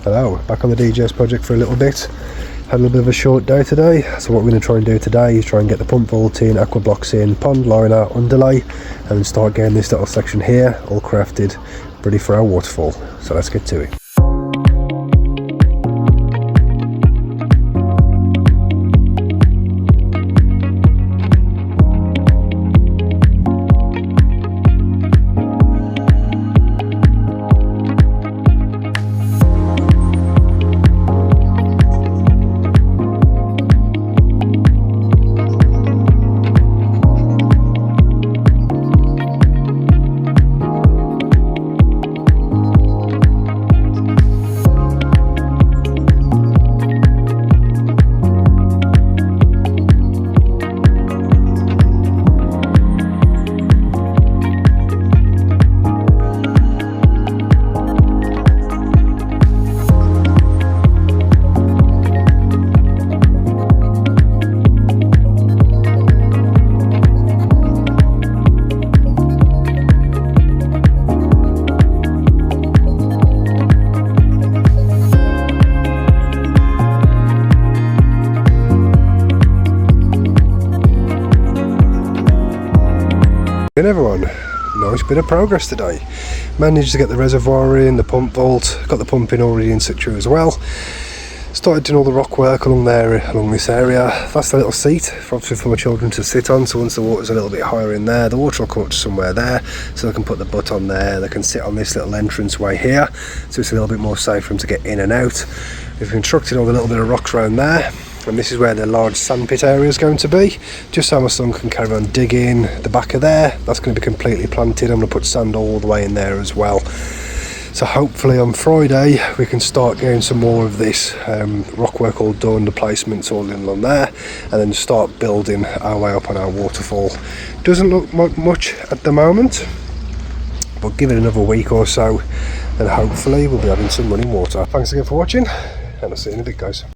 Hello, back on the DJS project for a little bit. Had a little bit of a short day today, so what we're going to try and do today is try and get the pump vault in, aqua blocks in, pond liner, underlay, and then start getting this little section here all crafted, ready for our waterfall. So let's get to it. Everyone, nice bit of progress today. Managed to get the reservoir in, the pump vault, got the pump in already in situ as well. Started doing all the rock work along this area. That's the little seat obviously for my children to sit on, so once the water's a little bit higher in there, the water will come up to somewhere there, so they can put the butt on there, they can sit on this little entrance way here, so it's a little bit more safe for them to get in and out. We've constructed all the little bit of rocks around there, and this is where the large sandpit area is going to be, just so my son can carry on digging the back of there. That's going to be completely planted. I'm going to put sand all the way in there as well. So hopefully on Friday we can start getting some more of this rock work all done, the placements all in on there, and then start building our way up on our waterfall. Doesn't look much at the moment, but give it another week or so and hopefully we'll be having some running water. Thanks again for watching, and I'll see you in a bit, guys.